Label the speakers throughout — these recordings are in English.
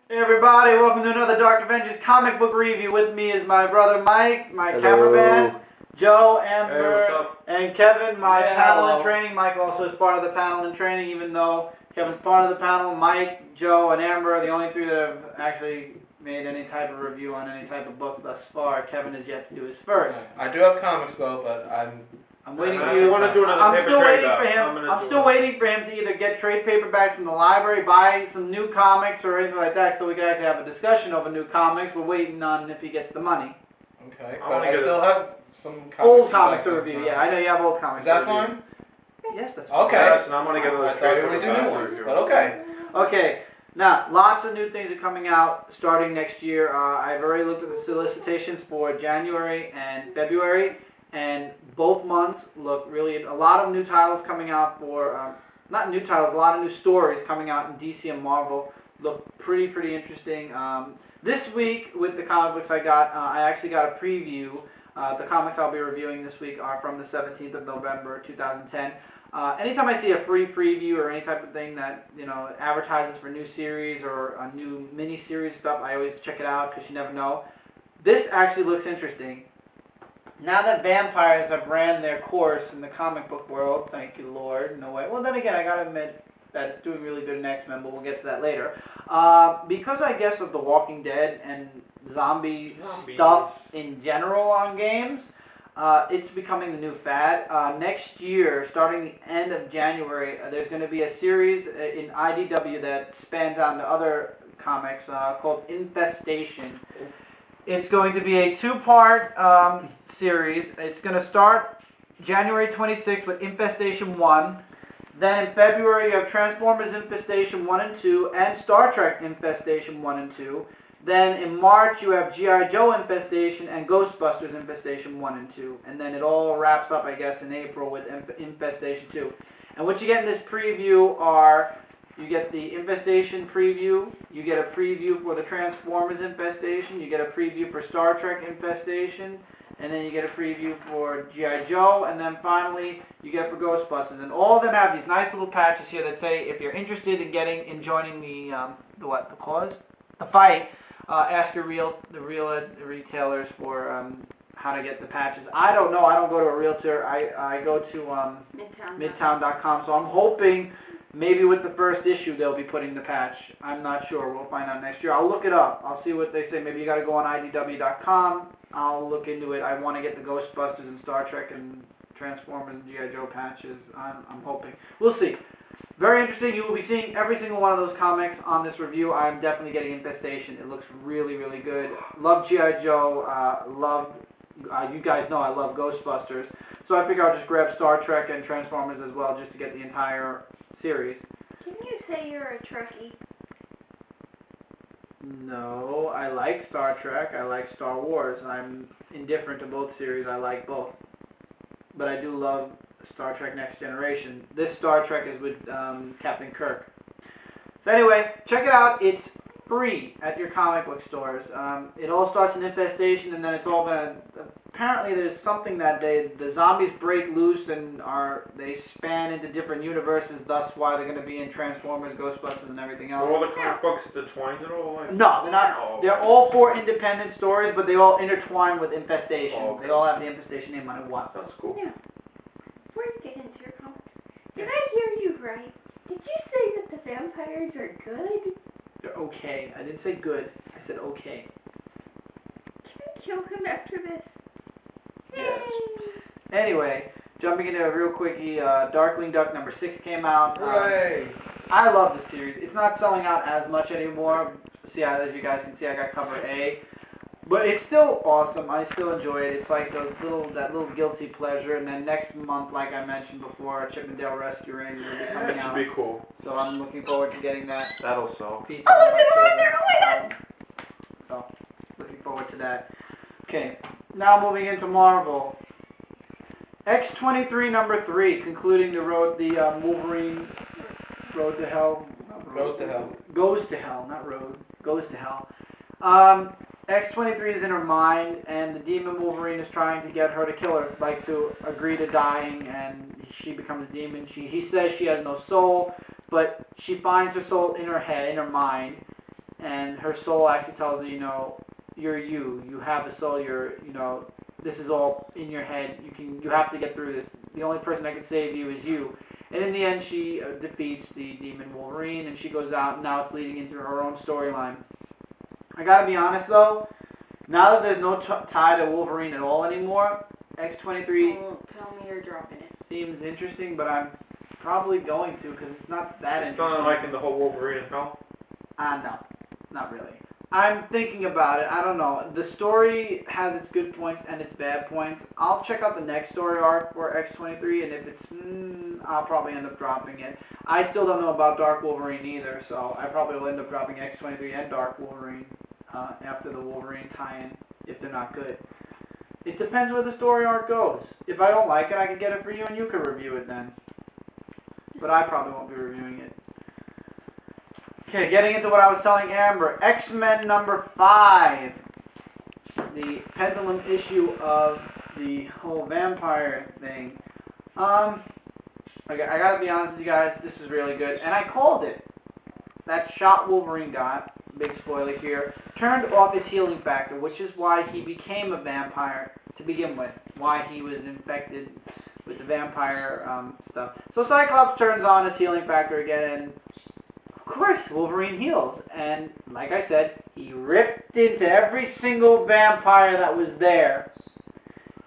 Speaker 1: Hey everybody, welcome to another Dark Avengers comic book review. With me is my brother Mike, my cameraman, Joe, Amber, and Kevin, my panel in training. Mike also is part of the panel in training, even though Kevin's part of the panel. Mike, Joe, and Amber are the only three that have actually made any type of review on any type of book thus far. Kevin is yet to do his first.
Speaker 2: I do have comics though, but I'm
Speaker 1: waiting for you. I'm still waiting for him to either get trade paperbacks from the library, buy some new comics or anything like that, so we can actually have a discussion over new comics. We're waiting on if he gets the money.
Speaker 2: Okay, but I still have some comics
Speaker 1: old comics to review. Yeah, I know you have old comics.
Speaker 2: Is that fine?
Speaker 1: Yes, that's fine.
Speaker 2: Okay.
Speaker 3: Yes, and I'm gonna get a little trade
Speaker 2: only do new ones, but okay.
Speaker 1: Okay. Now, lots of new things are coming out starting next year. I've already looked at the solicitations for January and February, and both months look really, a lot of new titles coming out for, not new titles, a lot of new stories coming out in DC and Marvel look pretty interesting. This week with the comic books I got, I actually got a preview. The comics I'll be reviewing this week are from the 17th of November, 2010. Anytime I see a free preview or any type of thing that, you know, advertises for new series or a new mini-series stuff, I always check it out because you never know. This actually looks interesting. Now that vampires have ran their course in the comic book world, thank you Lord, no way. Well then again, I gotta admit that it's doing really good in X-Men, but we'll get to that later. Because I guess of The Walking Dead and zombie stuff in general on games, it's becoming the new fad. Next year, starting the end of January, there's going to be a series in IDW that spans out into other comics called Infestation. It's going to be a two-part series. It's going to start January 26th with Infestation 1. Then in February, you have Transformers Infestation 1 and 2 and Star Trek Infestation 1 and 2. Then in March, you have G.I. Joe Infestation and Ghostbusters Infestation 1 and 2. And then it all wraps up, I guess, in April with Infestation 2. And what you get in this preview are, you get the Infestation Preview, you get a preview for the Transformers Infestation, you get a preview for Star Trek Infestation, and then you get a preview for G.I. Joe, and then finally you get for Ghostbusters. And all of them have these nice little patches here that say, if you're interested in joining the fight, ask your real retailers for how to get the patches. I don't know. I don't go to a realtor. I go to Midtown.com. So I'm hoping maybe with the first issue they'll be putting the patch. I'm not sure. We'll find out next year. I'll look it up. I'll see what they say. Maybe you got to go on IDW.com. I'll look into it. I want to get the Ghostbusters and Star Trek and Transformers and G.I. Joe patches. I'm hoping. We'll see. Very interesting. You will be seeing every single one of those comics on this review. I'm definitely getting Infestation. It looks really good. Love G.I. Joe. You guys know I love Ghostbusters. So I figure I'll just grab Star Trek and Transformers as well just to get the entire series.
Speaker 4: Can you say you're a Trekkie?
Speaker 1: No, I like Star Trek. I like Star Wars. I'm indifferent to both series. I like both. But I do love Star Trek Next Generation. This Star Trek is with Captain Kirk. So anyway, check it out. It's free at your comic book stores. It all starts in Infestation, and then it's all gonna. Apparently, there's something that the zombies break loose and they span into different universes. Thus, why they're gonna be in Transformers, Ghostbusters, and everything else.
Speaker 3: Are all the comic books intertwined at all?
Speaker 1: No, they're not.
Speaker 3: Oh,
Speaker 1: they're all 4 independent stories, but they all intertwine with Infestation.
Speaker 3: Oh, okay.
Speaker 1: They all have the Infestation name on it. What?
Speaker 3: That's cool.
Speaker 4: Yeah. Before you get into your comics, did I hear you right? Did you say that the vampires are good?
Speaker 1: They're okay. I didn't say good. I said okay.
Speaker 4: Can we kill him after this?
Speaker 3: Yes.
Speaker 1: Anyway, jumping into a real quickie, Darkwing Duck number 6 came out.
Speaker 2: Hooray!
Speaker 1: I love the series. It's not selling out as much anymore. See, as you guys can see, I got cover A. But it's still awesome. I still enjoy it. It's like that little guilty pleasure. And then next month, like I mentioned before, Chippendale Rescue Rangers will be coming
Speaker 3: That should
Speaker 1: out.
Speaker 3: be cool.
Speaker 1: So I'm looking forward to getting that.
Speaker 3: That'll sell.
Speaker 1: Pizza.
Speaker 4: Oh, my God!
Speaker 1: So, looking forward to that. Okay, now moving into Marvel. X-23 number 3, concluding the Wolverine Road to Hell.
Speaker 2: Goes to hell.
Speaker 1: Goes to Hell, not Road. Goes to Hell. X-23 is in her mind, and the demon Wolverine is trying to get her to kill her, like to agree to dying, and she becomes a demon. He says she has no soul, but she finds her soul in her head, in her mind, and her soul actually tells her, you're you. You have a soul. This is all in your head. You have to get through this. The only person that can save you is you. And in the end, she defeats the demon Wolverine, and she goes out, and now it's leading into her own storyline. I gotta be honest, though, now that there's no tie to Wolverine at all anymore, X-23
Speaker 4: Tell me you're dropping it.
Speaker 1: seems interesting, but I'm probably going to, because it's not that
Speaker 3: You're
Speaker 1: interesting.
Speaker 3: still not liking the whole Wolverine and Hell?
Speaker 1: No, not really. I'm thinking about it. I don't know. The story has its good points and its bad points. I'll check out the next story arc for X-23, and if it's, I'll probably end up dropping it. I still don't know about Dark Wolverine either, so I probably will end up dropping X-23 and Dark Wolverine after the Wolverine tie-in, if they're not good. It depends where the story arc goes. If I don't like it, I can get it for you, and you can review it then. But I probably won't be reviewing it. Okay, getting into what I was telling Amber. X-Men number 5. The pendulum issue of the whole vampire thing. I gotta be honest with you guys, this is really good. And I called it. That shot Wolverine got, big spoiler here, turned off his healing factor, which is why he became a vampire to begin with. Why he was infected with the vampire stuff. So Cyclops turns on his healing factor again, and of course, Wolverine heals, and like I said, he ripped into every single vampire that was there.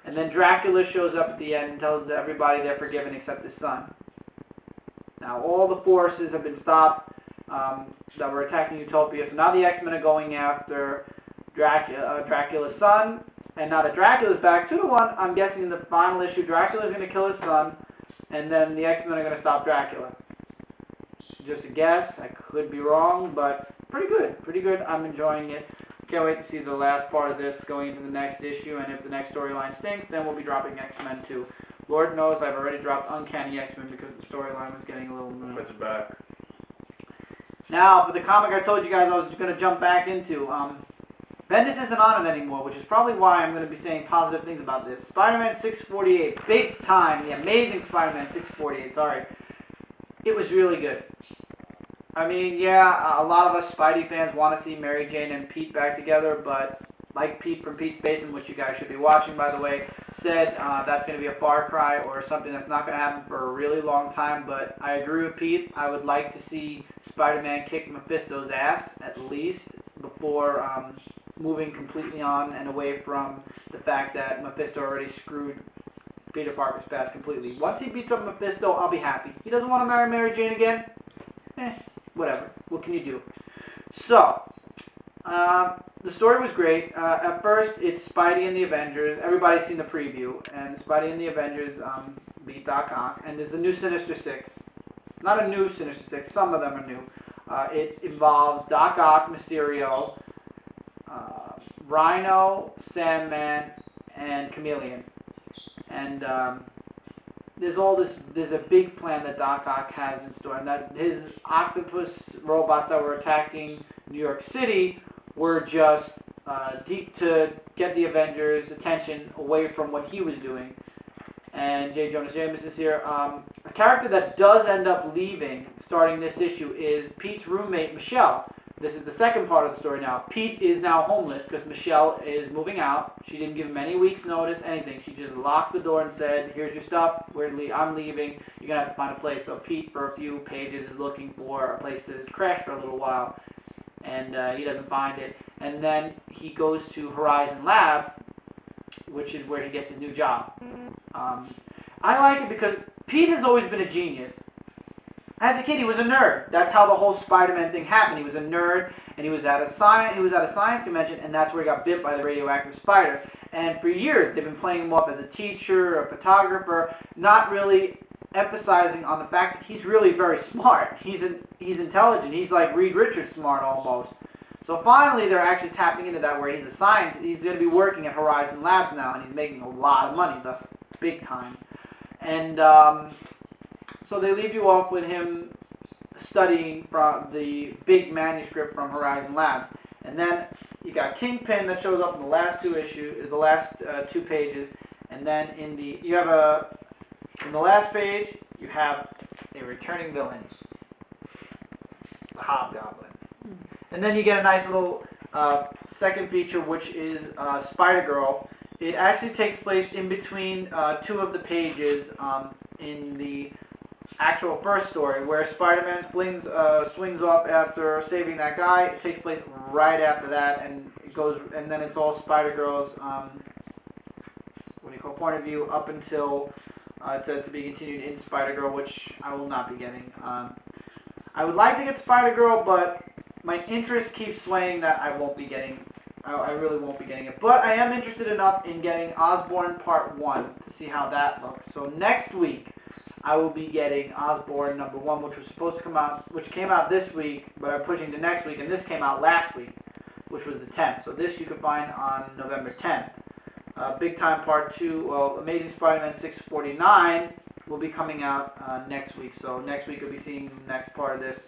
Speaker 1: And then Dracula shows up at the end and tells everybody they're forgiven except his son. Now, all the forces have been stopped that were attacking Utopia, so now the X-Men are going after Dracula's son, and now that Dracula's back 2-1, I'm guessing in the final issue, Dracula's going to kill his son, and then the X-Men are going to stop Dracula. Just a guess. I could be wrong, but pretty good. Pretty good. I'm enjoying it. Can't wait to see the last part of this going into the next issue, and if the next storyline stinks, then we'll be dropping X-Men too. Lord knows I've already dropped Uncanny X-Men because the storyline was getting a little...
Speaker 3: Puts it back.
Speaker 1: Now, for the comic I told you guys I was going to jump back into, Bendis isn't on it anymore, which is probably why I'm going to be saying positive things about this. Spider-Man 648, big time, the amazing Spider-Man 648, sorry. It was really good. I mean, yeah, a lot of us Spidey fans want to see Mary Jane and Pete back together, but like Pete from Pete's Basement, which you guys should be watching, by the way, said that's going to be a far cry or something that's not going to happen for a really long time, but I agree with Pete. I would like to see Spider-Man kick Mephisto's ass, at least, before moving completely on and away from the fact that Mephisto already screwed Peter Parker's past completely. Once he beats up Mephisto, I'll be happy. He doesn't want to marry Mary Jane again? Whatever. What can you do? So, the story was great. At first, it's Spidey and the Avengers. Everybody's seen the preview. And Spidey and the Avengers beat Doc Ock. And there's a new Sinister Six. Not a new Sinister Six. Some of them are new. It involves Doc Ock, Mysterio, Rhino, Sandman, and Chameleon. And there's a big plan that Doc Ock has in store, and that his octopus robots that were attacking New York City were just deep to get the Avengers' attention away from what he was doing. And J. Jonah Jameson is here. A character that does end up leaving, starting this issue, is Pete's roommate, Michelle. This is the second part of the story now. Pete is now homeless because Michelle is moving out. She didn't give him any week's notice, anything. She just locked the door and said, here's your stuff, I'm leaving, you're going to have to find a place. So Pete, for a few pages, is looking for a place to crash for a little while. And he doesn't find it. And then he goes to Horizon Labs, which is where he gets his new job. I like it because Pete has always been a genius. As a kid, he was a nerd. That's how the whole Spider-Man thing happened. He was a nerd, and he was at a science convention, and that's where he got bit by the radioactive spider. And for years, they've been playing him up as a teacher, a photographer, not really emphasizing on the fact that he's really very smart. He's intelligent. He's like Reed Richards smart almost. So finally, they're actually tapping into that where he's a scientist. He's going to be working at Horizon Labs now, and he's making a lot of money, thus big time. And so they leave you off with him studying from the big manuscript from Horizon Labs. And then you got Kingpin that shows up in the last two pages. And then in the last page, you have a returning villain, the Hobgoblin. And then you get a nice little second feature, which is Spider-Girl. It actually takes place in between two of the pages in the actual first story, where Spider-Man swings up after saving that guy. It takes place right after that, and it goes, and then it's all Spider-Girl's point of view up until it says to be continued in Spider-Girl, which I will not be getting. I would like to get Spider-Girl, but my interest keeps swaying that I won't be getting. I really won't be getting it. But I am interested enough in getting Osborn Part 1 to see how that looks. So next week, I will be getting Osborn number 1, which was supposed to come out, which came out this week, but I'm pushing to next week, and this came out last week, which was the 10th. So this you can find on November 10th. Big Time Part 2, well, Amazing Spider-Man 649 will be coming out next week. So next week you'll be seeing the next part of this,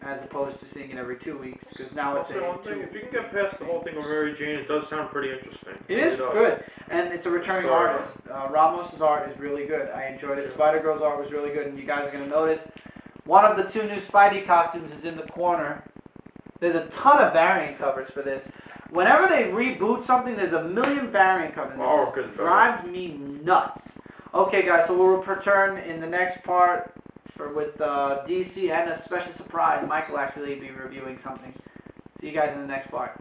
Speaker 1: as opposed to seeing it every 2 weeks, because now it's
Speaker 3: one thing, if you can get past the whole thing with Mary Jane, it does sound pretty interesting.
Speaker 1: It is good, and it's a returning artist. Ramos' art is really good. I enjoyed it. Spider-Girl's art was really good, and you guys are going to notice one of the 2 new Spidey costumes is in the corner. There's a ton of variant covers for this. Whenever they reboot something, there's a million variant covers. It drives me nuts. Okay, guys, so we'll return in the next part with DC and a special surprise. Michael actually be reviewing something. See you guys in the next part.